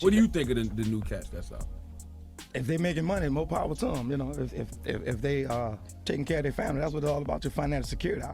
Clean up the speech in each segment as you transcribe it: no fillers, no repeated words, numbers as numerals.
What do you think of the new cats that's out? If they making money, more power to them. You know, if they taking care of their family, that's what it's all about, your financial security.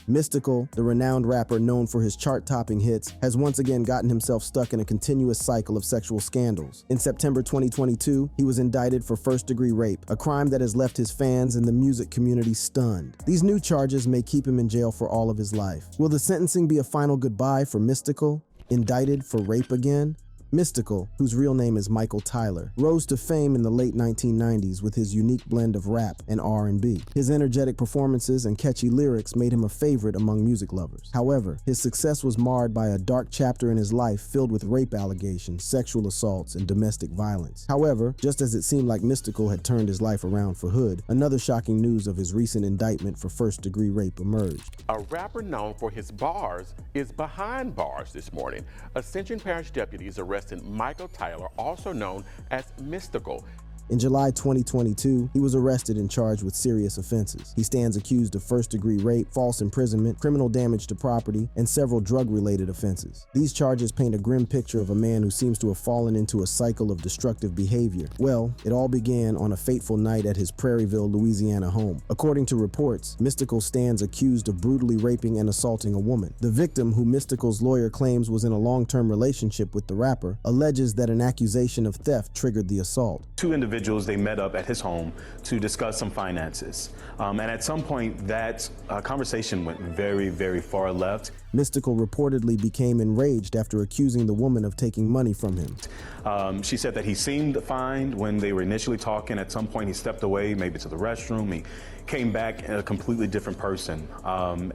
Mystikal, the renowned rapper known for his chart-topping hits, has once again gotten himself stuck in a continuous cycle of sexual scandals. In September 2022, he was indicted for first-degree rape, a crime that has left his fans and the music community stunned. These new charges may keep him in jail for all of his life. Will the sentencing be a final goodbye for Mystikal, indicted for rape again? Mystikal, whose real name is Michael Tyler, rose to fame in the late 1990s with his unique blend of rap and R&B. His energetic performances and catchy lyrics made him a favorite among music lovers. However, his success was marred by a dark chapter in his life filled with rape allegations, sexual assaults, and domestic violence. However, just as it seemed like Mystikal had turned his life around for Hood, another shocking news of his recent indictment for first-degree rape emerged. A rapper known for his bars is behind bars this morning. Ascension Parish deputies arrested Michael Tyler, also known as Mystikal. In July 2022, he was arrested and charged with serious offenses. He stands accused of first-degree rape, false imprisonment, criminal damage to property, and several drug-related offenses. These charges paint a grim picture of a man who seems to have fallen into a cycle of destructive behavior. Well, it all began on a fateful night at his Prairieville, Louisiana home. According to reports, Mystikal stands accused of brutally raping and assaulting a woman. The victim, who Mystikal's lawyer claims was in a long-term relationship with the rapper, alleges that an accusation of theft triggered the assault. Two individuals, they met up at his home to discuss some finances. And at some point, that conversation went very, very far left. Mystikal reportedly became enraged after accusing the woman of taking money from him. She said that he seemed fine when they were initially talking. At some point, he stepped away, maybe to the restroom. He came back a completely different person.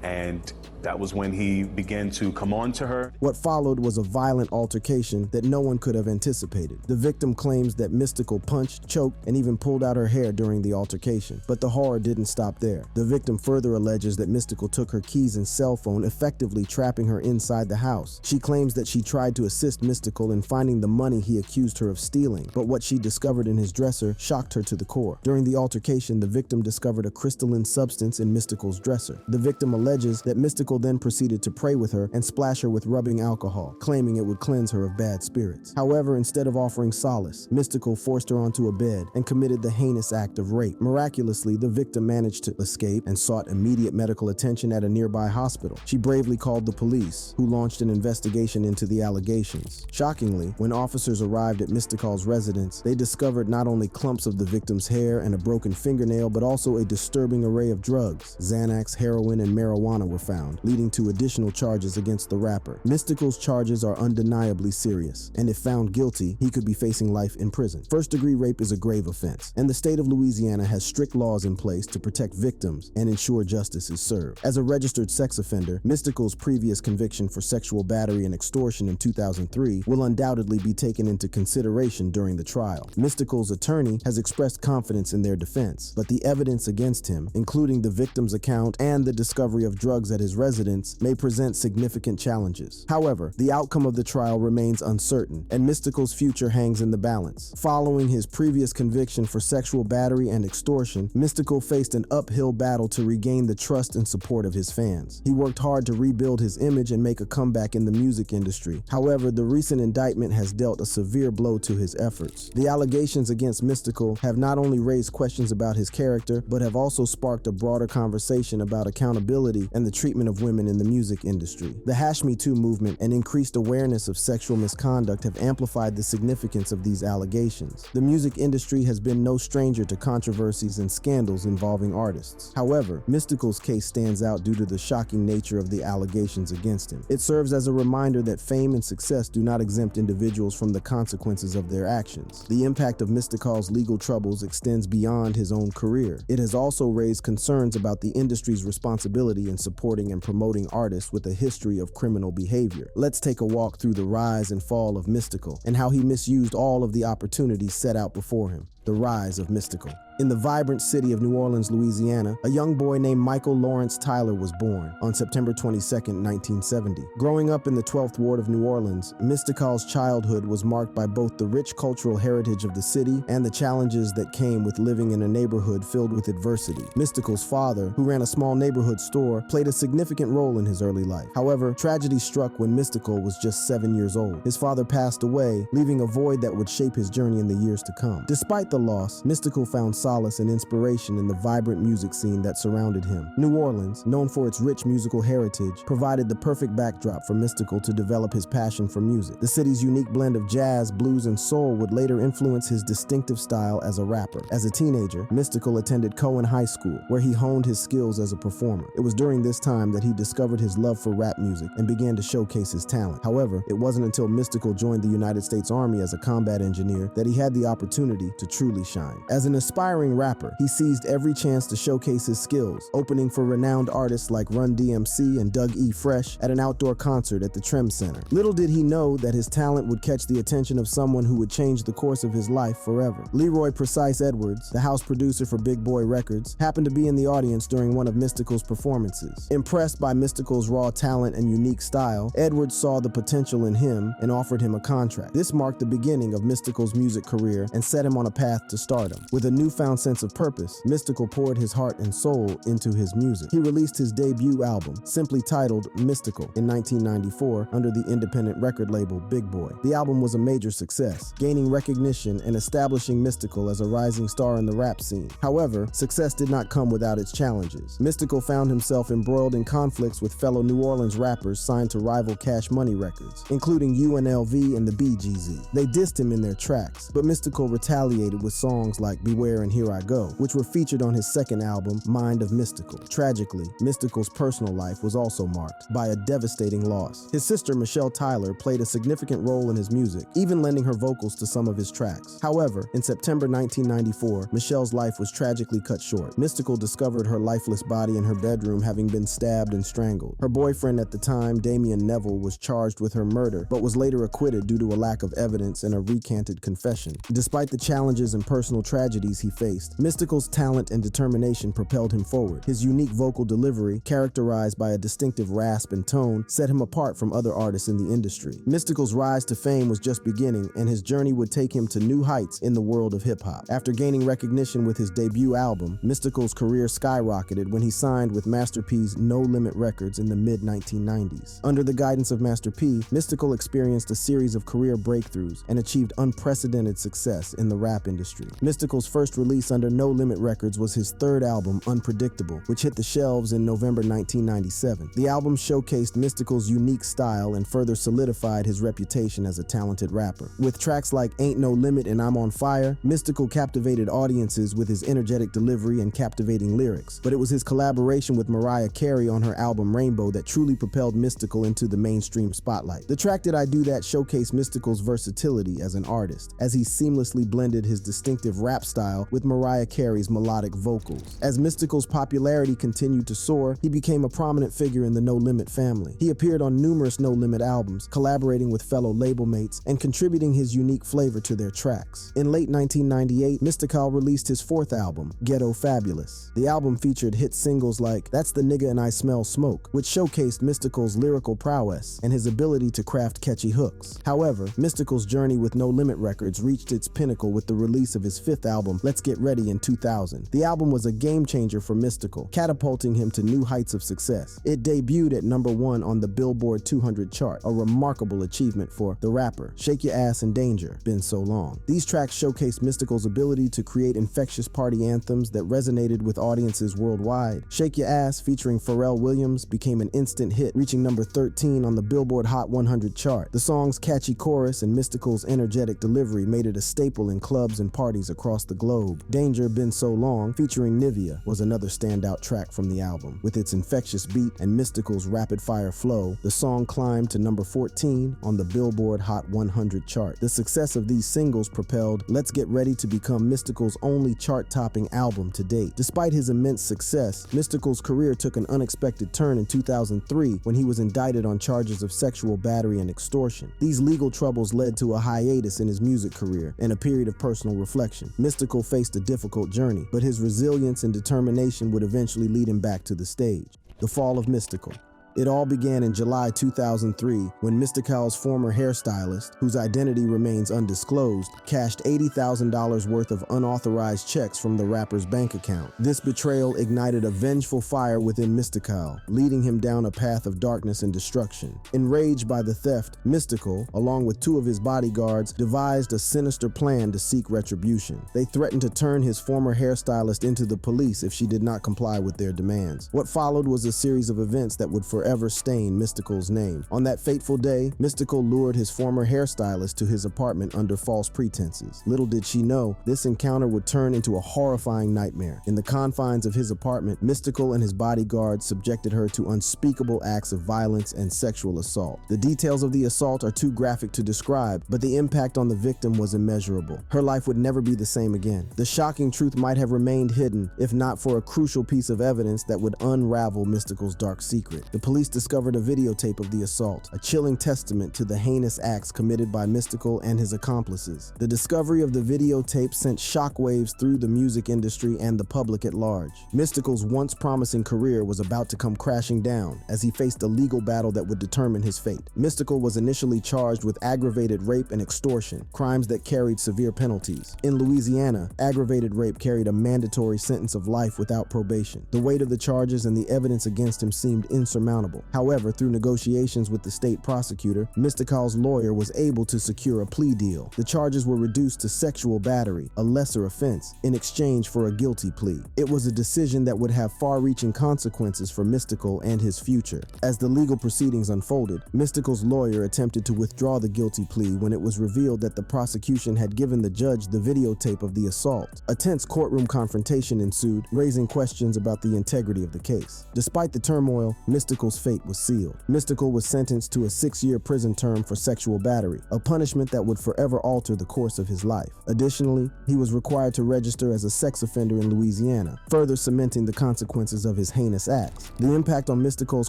And that was when he began to come on to her. What followed was a violent altercation that no one could have anticipated. The victim claims that Mystikal punched, choked, and even pulled out her hair during the altercation. But the horror didn't stop there. The victim further alleges that Mystikal took her keys and cell phone, effectively trapping her inside the house. She claims that she tried to assist Mystikal in finding the money he accused her of stealing, but what she discovered in his dresser shocked her to the core. During the altercation, the victim discovered a crystalline substance in Mystikal's dresser. The victim alleges that Mystikal then proceeded to pray with her and splash her with rubbing alcohol, claiming it would cleanse her of bad spirits. However, instead of offering solace, Mystikal forced her onto a bed and committed the heinous act of rape. Miraculously, the victim managed to escape and sought immediate medical attention at a nearby hospital. She bravely called the police, who launched an investigation into the allegations. Shockingly, when officers arrived at Mystikal's residence, they discovered not only clumps of the victim's hair and a broken fingernail, but also a disturbing array of drugs. Xanax, heroin, and marijuana were found, leading to additional charges against the rapper. Mystikal's charges are undeniably serious, and if found guilty, he could be facing life in prison. First-degree rape is a grave offense, and the state of Louisiana has strict laws in place to protect victims and ensure justice is served. As a registered sex offender, Mystikal's previous conviction for sexual battery and extortion in 2003 will undoubtedly be taken into consideration during the trial. Mystikal's attorney has expressed confidence in their defense, but the evidence against him, including the victim's account and the discovery of drugs at his residence, may present significant challenges. However, the outcome of the trial remains uncertain, and Mystikal's future hangs in the balance. Following his previous conviction for sexual battery and extortion, Mystikal faced an uphill battle to regain the trust and support of his fans. He worked hard to rebuild his image and make a comeback in the music industry. However, the recent indictment has dealt a severe blow to his efforts. The allegations against Mystikal have not only raised questions about his character, but have also sparked a broader conversation about accountability and the treatment of women in the music industry. The #MeToo movement and increased awareness of sexual misconduct have amplified the significance of these allegations. The music industry has been no stranger to controversies and scandals involving artists. However, Mystikal's case stands out due to the shocking nature of the allegations against him. It serves as a reminder that fame and success do not exempt individuals from the consequences of their actions. The impact of Mystikal's legal troubles extends beyond his own career. It has also raised concerns about the industry's responsibility in supporting and promoting artists with a history of criminal behavior. Let's take a walk through the rise and fall of Mystikal and how he misused all of the opportunities set out before him. The Rise of Mystikal. In the vibrant city of New Orleans, Louisiana, a young boy named Michael Lawrence Tyler was born on September 22, 1970. Growing up in the 12th Ward of New Orleans, Mystikal's childhood was marked by both the rich cultural heritage of the city and the challenges that came with living in a neighborhood filled with adversity. Mystikal's father, who ran a small neighborhood store, played a significant role in his early life. However, tragedy struck when Mystikal was just 7 years old. His father passed away, leaving a void that would shape his journey in the years to come. Despite the loss, Mystikal found solace and inspiration in the vibrant music scene that surrounded him. New Orleans, known for its rich musical heritage, provided the perfect backdrop for Mystikal to develop his passion for music. The city's unique blend of jazz, blues, and soul would later influence his distinctive style as a rapper. As a teenager, Mystikal attended Cohen High School, where he honed his skills as a performer. It was during this time that he discovered his love for rap music and began to showcase his talent. However, it wasn't until Mystikal joined the United States Army as a combat engineer that he had the opportunity to truly shine. As an aspiring rapper, he seized every chance to showcase his skills, opening for renowned artists like Run DMC and Doug E. Fresh at an outdoor concert at the Trem Center. Little did he know that his talent would catch the attention of someone who would change the course of his life forever. Leroy Precise Edwards, the house producer for Big Boy Records, happened to be in the audience during one of Mystikal's performances. Impressed by Mystikal's raw talent and unique style, Edwards saw the potential in him and offered him a contract. This marked the beginning of Mystikal's music career and set him on a path to stardom. With a newfound sense of purpose, Mystikal poured his heart and soul into his music. He released his debut album, simply titled Mystikal, in 1994 under the independent record label Big Boy. The album was a major success, gaining recognition and establishing Mystikal as a rising star in the rap scene. However, success did not come without its challenges. Mystikal found himself embroiled in conflicts with fellow New Orleans rappers signed to rival Cash Money Records, including UNLV and the BGZ. They dissed him in their tracks, but Mystikal retaliated with songs like Beware and Here I Go, which were featured on his second album, Mind of Mystikal. Tragically, Mystikal's personal life was also marked by a devastating loss. His sister, Michelle Tyler, played a significant role in his music, even lending her vocals to some of his tracks. However, in September 1994, Michelle's life was tragically cut short. Mystikal discovered her lifeless body in her bedroom, having been stabbed and strangled. Her boyfriend at the time, Damian Neville, was charged with her murder, but was later acquitted due to a lack of evidence and a recanted confession. Despite the challenges and personal tragedies he faced, Mystikal's talent and determination propelled him forward. His unique vocal delivery, characterized by a distinctive rasp and tone, set him apart from other artists in the industry. Mystikal's rise to fame was just beginning, and his journey would take him to new heights in the world of hip-hop. After gaining recognition with his debut album, Mystikal's career skyrocketed when he signed with Master P's No Limit Records in the mid-1990s. Under the guidance of Master P, Mystikal experienced a series of career breakthroughs and achieved unprecedented success in the rap industry. Mystikal's first release under No Limit Records was his third album, Unpredictable, which hit the shelves in November 1997. The album showcased Mystikal's unique style and further solidified his reputation as a talented rapper. With tracks like Ain't No Limit and I'm on Fire, Mystikal captivated audiences with his energetic delivery and captivating lyrics. But it was his collaboration with Mariah Carey on her album Rainbow that truly propelled Mystikal into the mainstream spotlight. The track Did I Do That showcased Mystikal's versatility as an artist, as he seamlessly blended his distinctive rap style with Mariah Carey's melodic vocals. As Mystikal's popularity continued to soar, he became a prominent figure in the No Limit family. He appeared on numerous No Limit albums, collaborating with fellow label mates and contributing his unique flavor to their tracks. In late 1998, Mystikal released his fourth album, Ghetto Fabulous. The album featured hit singles like That's the Nigga and I Smell Smoke, which showcased Mystikal's lyrical prowess and his ability to craft catchy hooks. However, Mystikal's journey with No Limit Records reached its pinnacle with the release of his fifth album, Let's Get Ready, in 2000. The album was a game changer for Mystikal, catapulting him to new heights of success. It debuted at #1 on the Billboard 200 chart, a remarkable achievement for the rapper. Shake Your Ass and Danger, Been So Long. These tracks showcased Mystikal's ability to create infectious party anthems that resonated with audiences worldwide. Shake Your Ass, featuring Pharrell Williams, became an instant hit, reaching number 13 on the Billboard Hot 100 chart. The song's catchy chorus and Mystikal's energetic delivery made it a staple in clubs and parties across the globe. Danger, Been So Long, featuring Nivea, was another standout track from the album. With its infectious beat and Mystikal's rapid-fire flow, the song climbed to number 14 on the Billboard Hot 100 chart. The success of these singles propelled Let's Get Ready to become Mystikal's only chart-topping album to date. Despite his immense success, Mystikal's career took an unexpected turn in 2003 when he was indicted on charges of sexual battery and extortion. These legal troubles led to a hiatus in his music career and a period of personal reflection. Mystikal faced a difficult journey, but his resilience and determination would eventually lead him back to the stage. The fall of Mystikal. It all began in July 2003 when Mystikal's former hairstylist, whose identity remains undisclosed, cashed $80,000 worth of unauthorized checks from the rapper's bank account. This betrayal ignited a vengeful fire within Mystikal, leading him down a path of darkness and destruction. Enraged by the theft, Mystikal, along with 2 of his bodyguards, devised a sinister plan to seek retribution. They threatened to turn his former hairstylist into the police if she did not comply with their demands. What followed was a series of events that would forever stain Mystikal's name. On that fateful day, Mystikal lured his former hairstylist to his apartment under false pretenses. Little did she know, this encounter would turn into a horrifying nightmare. In the confines of his apartment, Mystikal and his bodyguards subjected her to unspeakable acts of violence and sexual assault. The details of the assault are too graphic to describe, but the impact on the victim was immeasurable. Her life would never be the same again. The shocking truth might have remained hidden, if not for a crucial piece of evidence that would unravel Mystikal's dark secret. The police discovered a videotape of the assault, a chilling testament to the heinous acts committed by Mystikal and his accomplices. The discovery of the videotape sent shockwaves through the music industry and the public at large. Mystikal's once promising career was about to come crashing down as he faced a legal battle that would determine his fate. Mystikal was initially charged with aggravated rape and extortion, crimes that carried severe penalties. In Louisiana, aggravated rape carried a mandatory sentence of life without probation. The weight of the charges and the evidence against him seemed insurmountable. However, through negotiations with the state prosecutor, Mystikal's lawyer was able to secure a plea deal. The charges were reduced to sexual battery, a lesser offense, in exchange for a guilty plea. It was a decision that would have far-reaching consequences for Mystikal and his future. As the legal proceedings unfolded, Mystikal's lawyer attempted to withdraw the guilty plea when it was revealed that the prosecution had given the judge the videotape of the assault. A tense courtroom confrontation ensued, raising questions about the integrity of the case. Despite the turmoil, Mystikal's fate was sealed. Mystikal was sentenced to a 6-year prison term for sexual battery, a punishment that would forever alter the course of his life. Additionally, he was required to register as a sex offender in Louisiana, further cementing the consequences of his heinous acts. The impact on Mystikal's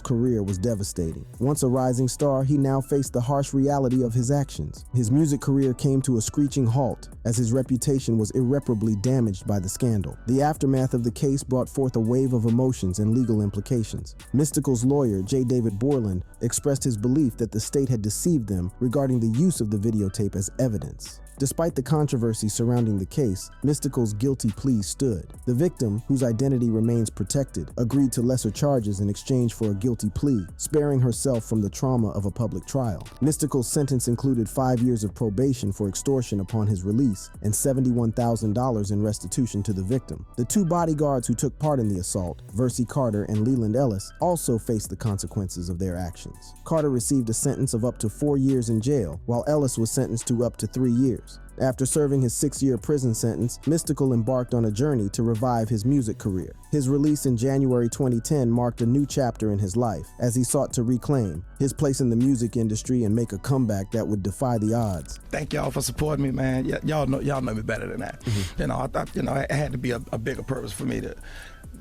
career was devastating. Once a rising star, he now faced the harsh reality of his actions. His music career came to a screeching halt as his reputation was irreparably damaged by the scandal. The aftermath of the case brought forth a wave of emotions and legal implications. Mystikal's lawyer, J. David Borland, expressed his belief that the state had deceived them regarding the use of the videotape as evidence. Despite the controversy surrounding the case, Mystikal's guilty plea stood. The victim, whose identity remains protected, agreed to lesser charges in exchange for a guilty plea, sparing herself from the trauma of a public trial. Mystikal's sentence included 5 years of probation for extortion upon his release and $71,000 in restitution to the victim. The 2 bodyguards who took part in the assault, Versi Carter and Leland Ellis, also faced the consequences of their actions. Carter received a sentence of up to 4 years in jail, while Ellis was sentenced to up to 3 years. After serving his 6-year prison sentence, Mystikal embarked on a journey to revive his music career. His release in January 2010 marked a new chapter in his life as he sought to reclaim his place in the music industry and make a comeback that would defy the odds. Thank y'all for supporting me, man. Y'all know me better than that. Mm-hmm. I thought, it had to be a bigger purpose for me to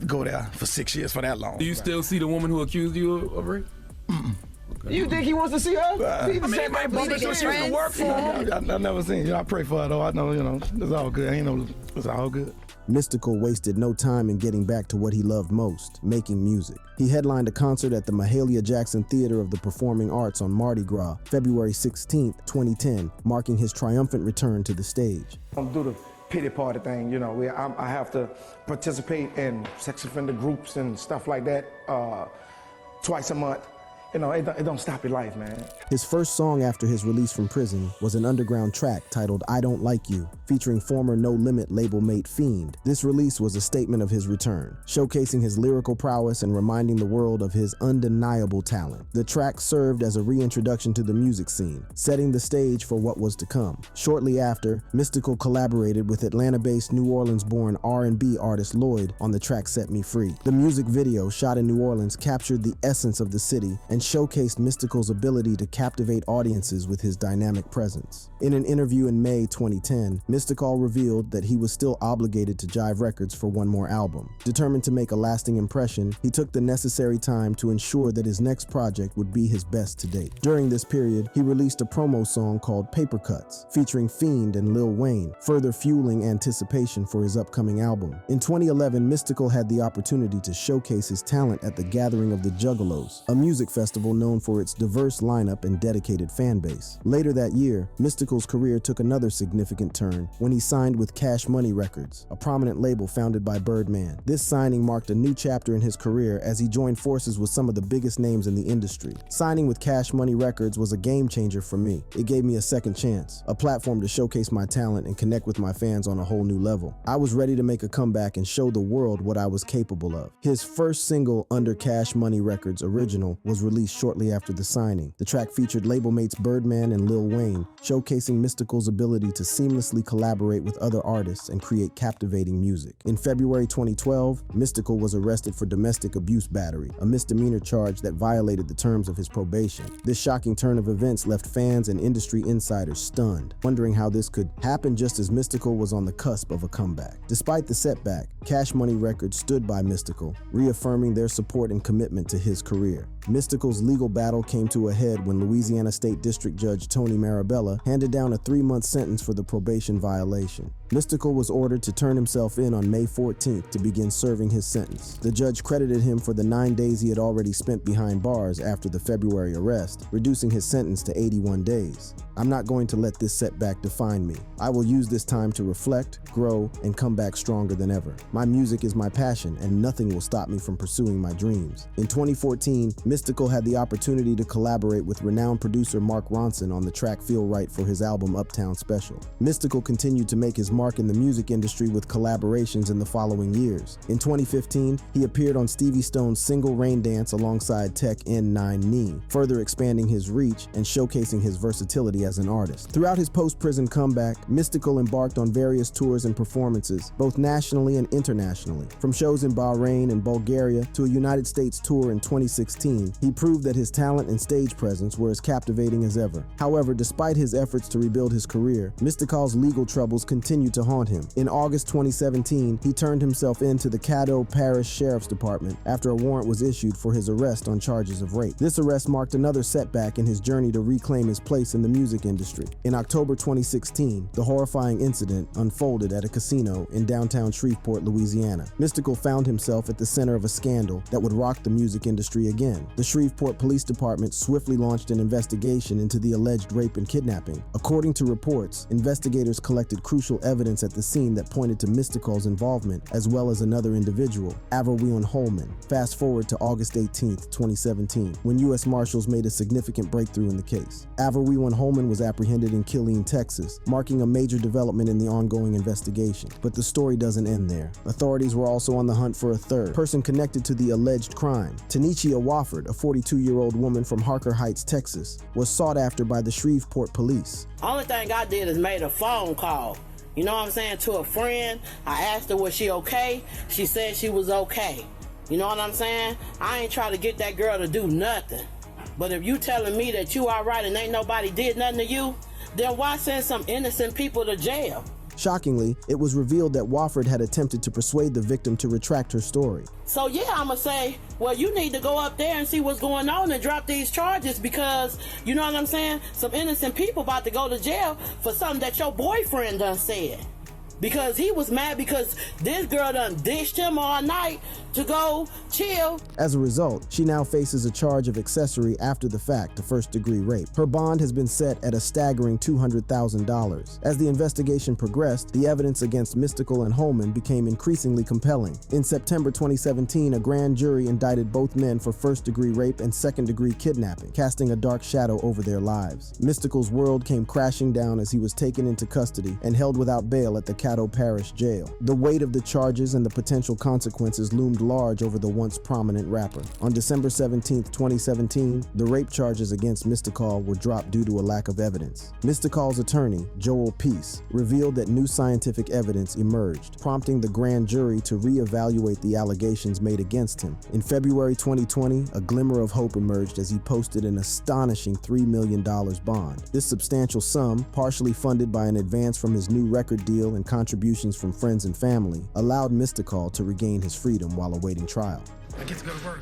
go there for 6 years for that long. Do you still see the woman who accused you of rape? Mm-mm. Okay. You think he wants to see her? I mean, it might be she used to work for him. I've never seen you. I pray for her though. I know, it's all good. It's all good. Mystikal wasted no time in getting back to what he loved most, making music. He headlined a concert at the Mahalia Jackson Theater of the Performing Arts on Mardi Gras, February 16, 2010, marking his triumphant return to the stage. I'm do the pity party thing, where I have to participate in sex offender groups and stuff like that twice a month. It don't stop your life, man. His first song after his release from prison was an underground track titled I Don't Like You, featuring former No Limit label mate Fiend. This release was a statement of his return, showcasing his lyrical prowess and reminding the world of his undeniable talent. The track served as a reintroduction to the music scene, setting the stage for what was to come. Shortly after, Mystikal collaborated with Atlanta-based New Orleans-born R&B artist Lloyd on the track Set Me Free. The music video, shot in New Orleans, captured the essence of the city and showcased Mystikal's ability to captivate audiences with his dynamic presence. In an interview in May 2010, Mystikal revealed that he was still obligated to Jive Records for one more album. Determined to make a lasting impression, he took the necessary time to ensure that his next project would be his best to date. During this period, he released a promo song called Paper Cuts, featuring Fiend and Lil Wayne, further fueling anticipation for his upcoming album. In 2011, Mystikal had the opportunity to showcase his talent at the Gathering of the Juggalos, a music festival known for its diverse lineup and dedicated fan base. Later that year, Mystikal's career took another significant turn when he signed with Cash Money Records, a prominent label founded by Birdman. This signing marked a new chapter in his career as he joined forces with some of the biggest names in the industry. Signing with Cash Money Records was a game changer for me. It gave me a second chance, a platform to showcase my talent and connect with my fans on a whole new level. I was ready to make a comeback and show the world what I was capable of. His first single under Cash Money Records, Original, was released shortly after the signing. The track featured label mates Birdman and Lil Wayne, showcasing Mystikal's ability to seamlessly collaborate with other artists and create captivating music. In February 2012, Mystikal was arrested for domestic abuse battery, a misdemeanor charge that violated the terms of his probation. This shocking turn of events left fans and industry insiders stunned, wondering how this could happen just as Mystikal was on the cusp of a comeback. Despite the setback, Cash Money Records stood by Mystikal, reaffirming their support and commitment to his career. Mystikal's legal battle came to a head when Louisiana State District Judge Tony Marabella handed down a 3-month sentence for the probation violation. Mystikal was ordered to turn himself in on May 14th to begin serving his sentence. The judge credited him for the 9 days he had already spent behind bars after the February arrest, reducing his sentence to 81 days. I'm not going to let this setback define me. I will use this time to reflect, grow, and come back stronger than ever. My music is my passion, and nothing will stop me from pursuing my dreams. In 2014, Mystikal had the opportunity to collaborate with renowned producer Mark Ronson on the track Feel Right for his album Uptown Special. Mystikal continued to make his mark in the music industry with collaborations in the following years. In 2015, he appeared on Stevie Stone's single Rain Dance alongside Tech N9ne, further expanding his reach and showcasing his versatility as an artist. Throughout his post-prison comeback, Mystikal embarked on various tours and performances, both nationally and internationally. From shows in Bahrain and Bulgaria to a United States tour in 2016, he proved that his talent and stage presence were as captivating as ever. However, despite his efforts to rebuild his career, Mystikal's legal troubles continued to haunt him. In August 2017, he turned himself in to the Caddo Parish Sheriff's Department after a warrant was issued for his arrest on charges of rape. This arrest marked another setback in his journey to reclaim his place in the music industry. In October 2016, the horrifying incident unfolded at a casino in downtown Shreveport, Louisiana. Mystikal found himself at the center of a scandal that would rock the music industry again. The Shreveport Police Department swiftly launched an investigation into the alleged rape and kidnapping. According to reports, investigators collected crucial evidence at the scene that pointed to Mystikal's involvement, as well as another individual, Averweon Holman. Fast forward to August 18, 2017, when U.S. Marshals made a significant breakthrough in the case. Averweon Holman was apprehended in Killeen, Texas, marking a major development in the ongoing investigation. But the story doesn't end there. Authorities were also on the hunt for a third person connected to the alleged crime. Tanichia Wofford, a 42-year-old woman from Harker Heights, Texas, was sought after by the Shreveport police. Only thing I did is made a phone call, you know what I'm saying, to a friend. I asked her, was she okay? She said she was okay. You know what I'm saying? I ain't trying to get that girl to do nothing. But if you telling me that you all right and ain't nobody did nothing to you, then why send some innocent people to jail? Shockingly, it was revealed that Wofford had attempted to persuade the victim to retract her story. So yeah, I'ma say, well, you need to go up there and see what's going on and drop these charges, because, you know what I'm saying, some innocent people about to go to jail for something that your boyfriend done said. Because he was mad because this girl done dished him all night to go chill. As a result, she now faces a charge of accessory after the fact to first-degree rape. Her bond has been set at a staggering $200,000. As the investigation progressed, the evidence against Mystikal and Holman became increasingly compelling. In September 2017, a grand jury indicted both men for first-degree rape and second-degree kidnapping, casting a dark shadow over their lives. Mystikal's world came crashing down as he was taken into custody and held without bail at the Caddo Parish Jail. The weight of the charges and the potential consequences loomed large over the once prominent rapper. On December 17, 2017, the rape charges against Mystikal were dropped due to a lack of evidence. Mystikal's attorney, Joel Peace, revealed that new scientific evidence emerged, prompting the grand jury to re-evaluate the allegations made against him. In February 2020, a glimmer of hope emerged as he posted an astonishing $3 million bond. This substantial sum, partially funded by an advance from his new record deal and contributions from friends and family, allowed Mystikal to regain his freedom while awaiting trial. I get to go to work.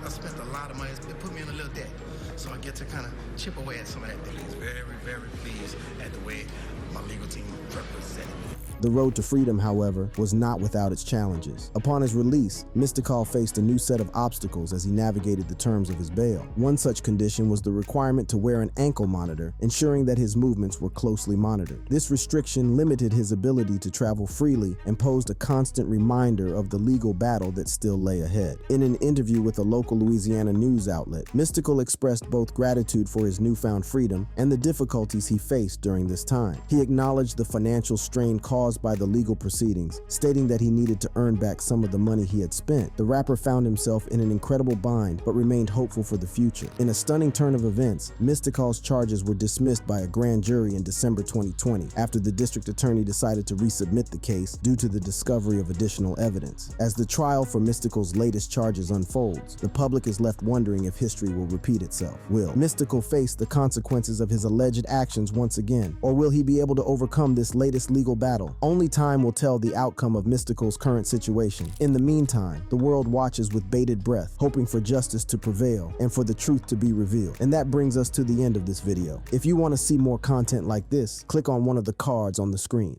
I spent a lot of money. It put me in a little debt. So I get to kind of chip away at some of that debt. He's very, very pleased at the way my legal team represented me. The road to freedom, however, was not without its challenges. Upon his release, Mystikal faced a new set of obstacles as he navigated the terms of his bail. One such condition was the requirement to wear an ankle monitor, ensuring that his movements were closely monitored. This restriction limited his ability to travel freely and posed a constant reminder of the legal battle that still lay ahead. In an interview with a local Louisiana news outlet, Mystikal expressed both gratitude for his newfound freedom and the difficulties he faced during this time. He acknowledged the financial strain caused by the legal proceedings, stating that he needed to earn back some of the money he had spent. The rapper found himself in an incredible bind, but remained hopeful for the future. In a stunning turn of events, Mystikal's charges were dismissed by a grand jury in December 2020, after the district attorney decided to resubmit the case due to the discovery of additional evidence. As the trial for Mystikal's latest charges unfolds, the public is left wondering if history will repeat itself. Will Mystikal face the consequences of his alleged actions once again, or will he be able to overcome this latest legal battle? Only time will tell the outcome of Mystikal's current situation. In the meantime, the world watches with bated breath, hoping for justice to prevail and for the truth to be revealed. And that brings us to the end of this video. If you want to see more content like this, click on one of the cards on the screen.